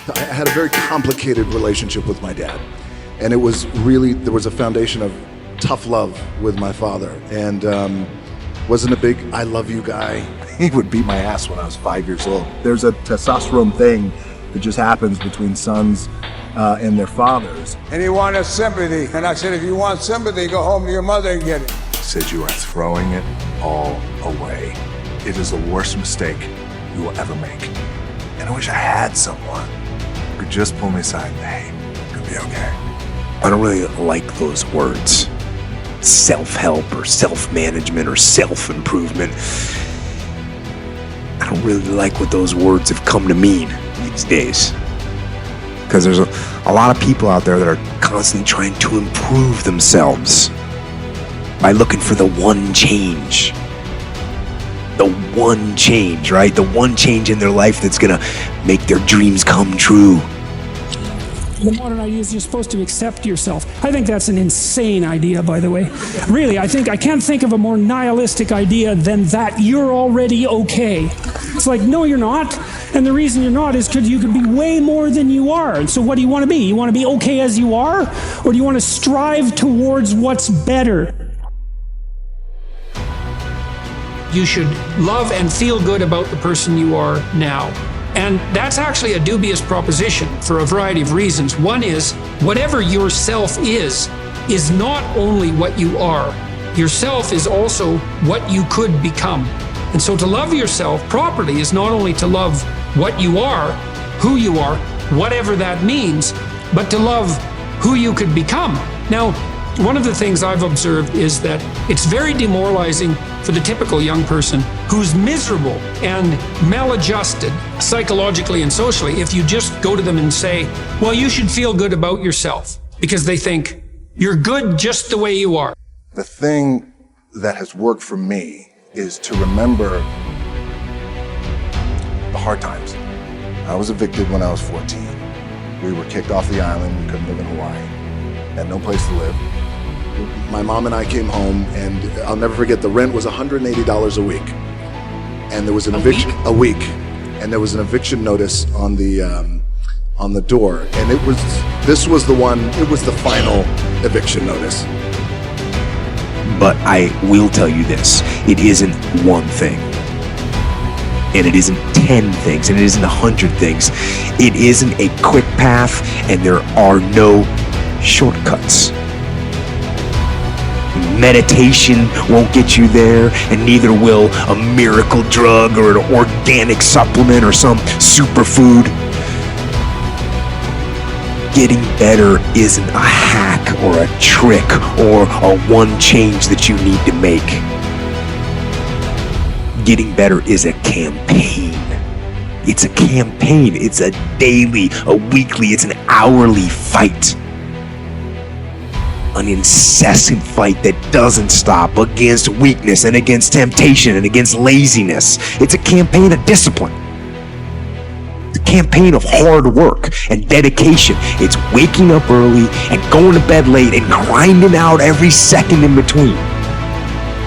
I had a very complicated relationship with my dad. And it was really, there was a foundation of tough love with my father. And wasn't a big, I love you guy. He would beat my ass when I was 5 years old. There's a testosterone thing that just happens between sons and their fathers. And he wanted sympathy. And I said, if you want sympathy, go home to your mother and get it. He said, you are throwing it all away. It is the worst mistake you will ever make. And I wish I had someone who could just pull me aside and, hey, it'll be okay. I don't really like those words. Self-help or self-management or self-improvement. I don't really like what those words have come to mean these days. Because there's a lot of people out there that are constantly trying to improve themselves by looking for the one change. The one change, right? The one change in their life that's gonna make their dreams come true. The modern idea is you're supposed to accept yourself. I think that's an insane idea, by the way. Really, I can't think of a more nihilistic idea than that you're already okay. It's like, no, you're not. And the reason you're not is because you could be way more than you are. And so what do you want to be? You want to be okay as you are? Or do you want to strive towards what's better? You should love and feel good about the person you are now. And that's actually a dubious proposition for a variety of reasons. One is, whatever your self is not only what you are. Yourself is also what you could become. And so to love yourself properly is not only to love what you are, who you are, whatever that means, but to love who you could become. Now, one of the things I've observed is that it's very demoralizing for the typical young person who's miserable and maladjusted psychologically and socially if you just go to them and say, well, you should feel good about yourself, because they think you're good just the way you are. The thing that has worked for me is to remember the hard times. I was evicted when I was 14. We were kicked off the island. We couldn't live in Hawaii. Had no place to live. My mom and I came home, and I'll never forget, the rent was $180 a week. And there was an eviction a week, and there was an eviction notice on the door. And this was the one, it was the final eviction notice. But I will tell you this, it isn't one thing. And it isn't 10 things, and it isn't 100 things. It isn't a quick path, and there are no shortcuts. Meditation won't get you there, and neither will a miracle drug or an organic supplement or some superfood. Getting better isn't a hack or a trick or a one change that you need to make. Getting better is a campaign. It's a campaign. It's a daily, a weekly, it's an hourly fight. An incessant fight that doesn't stop against weakness and against temptation and against laziness. It's a campaign of discipline. It's a campaign of hard work and dedication. It's waking up early and going to bed late and grinding out every second in between.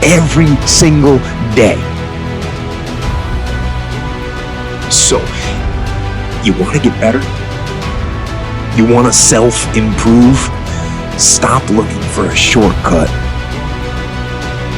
Every single day. So, you want to get better? You want to self-improve? Stop looking for a shortcut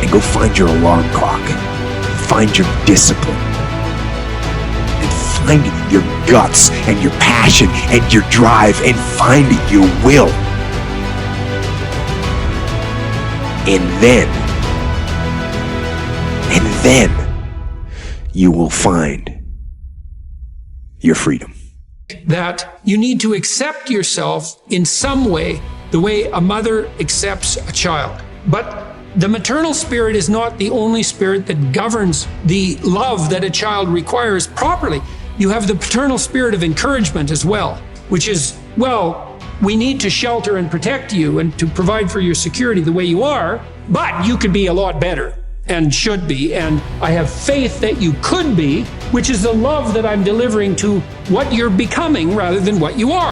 and go find your alarm clock. Find your discipline. And find your guts and your passion and your drive and find your will. And then you will find your freedom. That you need to accept yourself in some way, the way a mother accepts a child. But the maternal spirit is not the only spirit that governs the love that a child requires properly. You have the paternal spirit of encouragement as well, which is, well, we need to shelter and protect you and to provide for your security the way you are, but you could be a lot better and should be, and I have faith that you could be, which is the love that I'm delivering to what you're becoming rather than what you are.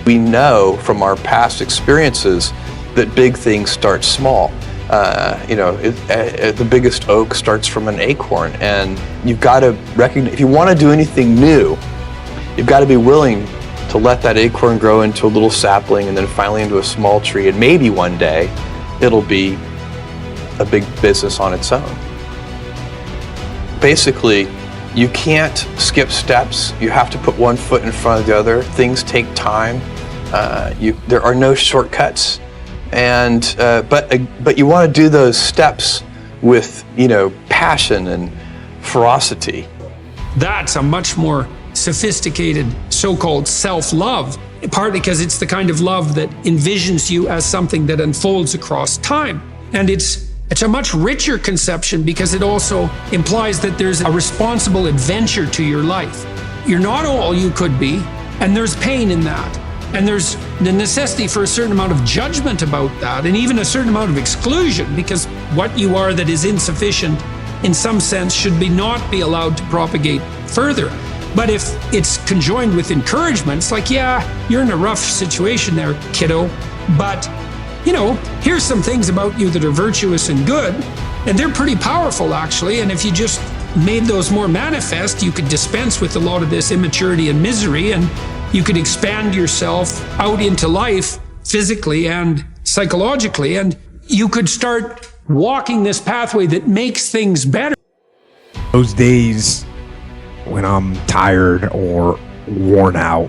We know from our past experiences that big things start small. The biggest oak starts from an acorn, and you've got to recognize, if you want to do anything new, You've got to be willing to let that acorn grow into a little sapling and then finally into a small tree, and maybe one day it'll be a big business on its own. Basically, you can't skip steps. You have to put one foot in front of the other. Things take time. There are no shortcuts, and but you want to do those steps with passion and ferocity. That's a much more sophisticated so-called self-love, partly because it's the kind of love that envisions you as something that unfolds across time. And it's a much richer conception because it also implies that there's a responsible adventure to your life. You're not all you could be, and there's pain in that. And there's the necessity for a certain amount of judgment about that, and even a certain amount of exclusion, because what you are that is insufficient in some sense should not be allowed to propagate further. But if it's conjoined with encouragement, it's like, yeah, you're in a rough situation there, kiddo, but here's some things about you that are virtuous and good, and they're pretty powerful actually, and if you just made those more manifest, you could dispense with a lot of this immaturity and misery, and you could expand yourself out into life physically and psychologically, and you could start walking this pathway that makes things better. Those days when I'm tired or worn out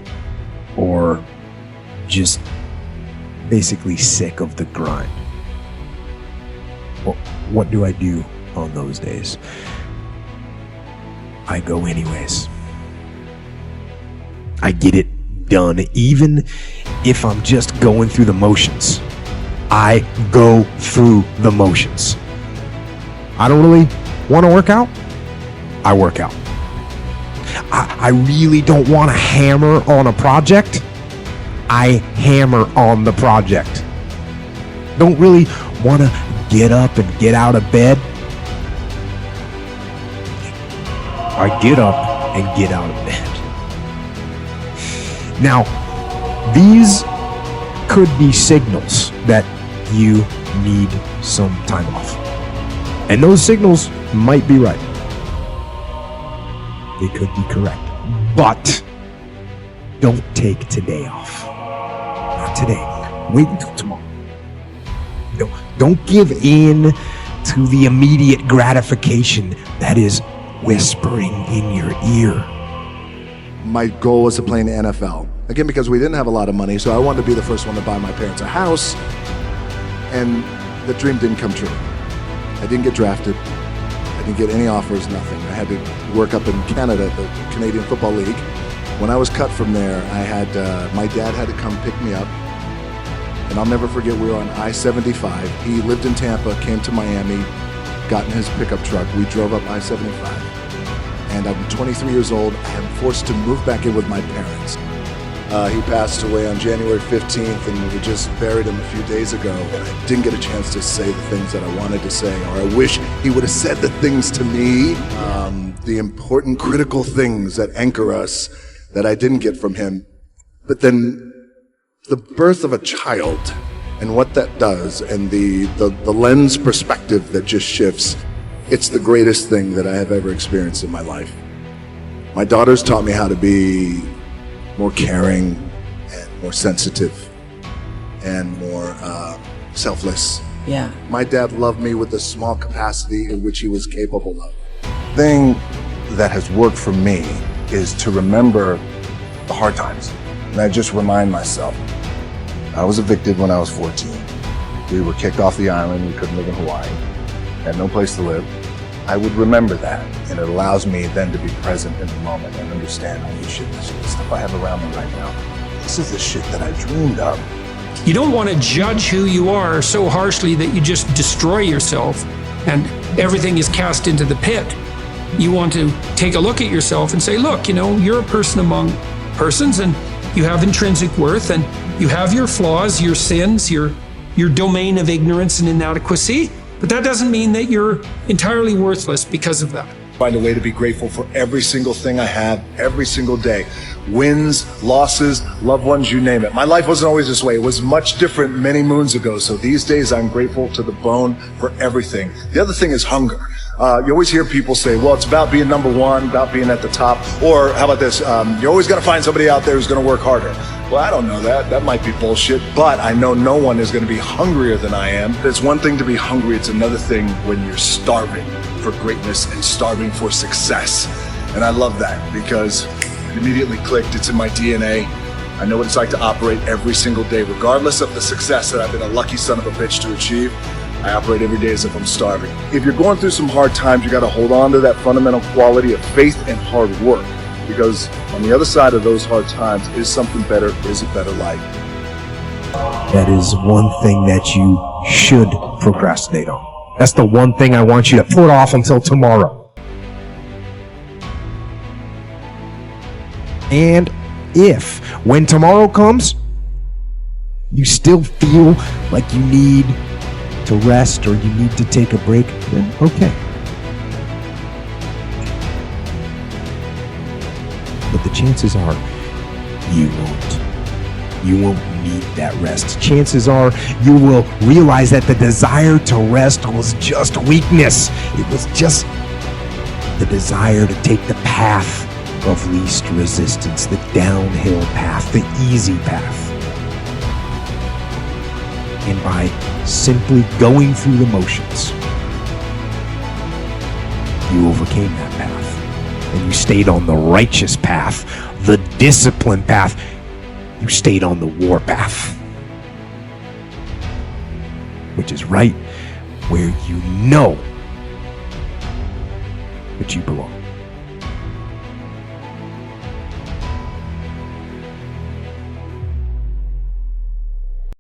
or just basically sick of the grind, what do I do on those days? I go anyways. I get it done, even if I'm just going through the motions. I go through the motions. I don't really want to work out. I work out. I really don't want to hammer on a project. I hammer on the project. Don't really want to get up and get out of bed. I get up and get out of bed. Now, these could be signals that you need some time off. And those signals might be right. They could be correct. But don't take today off. Not today. Wait until tomorrow. Don't give in to the immediate gratification that is whispering in your ear. My goal was to play in the NFL. Again, because we didn't have a lot of money, so I wanted to be the first one to buy my parents a house, and the dream didn't come true. I didn't get drafted. I didn't get any offers, nothing. I had to work up in Canada, the Canadian Football League. When I was cut from there, my dad had to come pick me up, and I'll never forget, we were on I-75. He lived in Tampa, came to Miami, got in his pickup truck. We drove up I-75. And I'm 23 years old. I'm forced to move back in with my parents. He passed away on January 15th, and we just buried him a few days ago. And I didn't get a chance to say the things that I wanted to say, or I wish he would have said the things to me, the important, critical things that anchor us that I didn't get from him. But then the birth of a child and what that does, and the lens perspective that just shifts, it's the greatest thing that I have ever experienced in my life. My daughters taught me how to be more caring and more sensitive and more selfless. Yeah. My dad loved me with the small capacity in which he was capable of. The thing that has worked for me is to remember the hard times. And I just remind myself, I was evicted when I was 14. We were kicked off the island. We couldn't live in Hawaii. Had no place to live. I would remember that, and it allows me then to be present in the moment and understand, holy shit, this is the stuff I have around me right now. This is the shit that I dreamed of. You don't want to judge who you are so harshly that you just destroy yourself and everything is cast into the pit. You want to take a look at yourself and say, look, you're a person among persons, and you have intrinsic worth, and you have your flaws, your sins, your domain of ignorance and inadequacy. But that doesn't mean that you're entirely worthless because of that. Find a way to be grateful for every single thing I have, every single day. Wins, losses, loved ones, you name it. My life wasn't always this way. It was much different many moons ago. So these days I'm grateful to the bone for everything. The other thing is hunger. You always hear people say, well, it's about being number one, about being at the top. Or how about this? You always got to find somebody out there who's going to work harder. Well, I don't know that. That might be bullshit. But I know no one is going to be hungrier than I am. It's one thing to be hungry. It's another thing when you're starving for greatness and starving for success. And I love that because it immediately clicked. It's in my DNA. I know what it's like to operate every single day, regardless of the success that I've been a lucky son of a bitch to achieve. I operate every day as if I'm starving. If you're going through some hard times, you got to hold on to that fundamental quality of faith and hard work, because on the other side of those hard times is something better, is a better life. That is one thing that you should procrastinate on. That's the one thing I want you to put off until tomorrow. And if, when tomorrow comes, you still feel like you need to rest or you need to take a break, then okay. But the chances are you won't. You won't need that rest. Chances are you will realize that the desire to rest was just weakness. It was just the desire to take the path of least resistance, the downhill path, the easy path. And by simply going through the motions, you overcame that path. And you stayed on the righteous path, the disciplined path. You stayed on the war path, which is right where you know that you belong.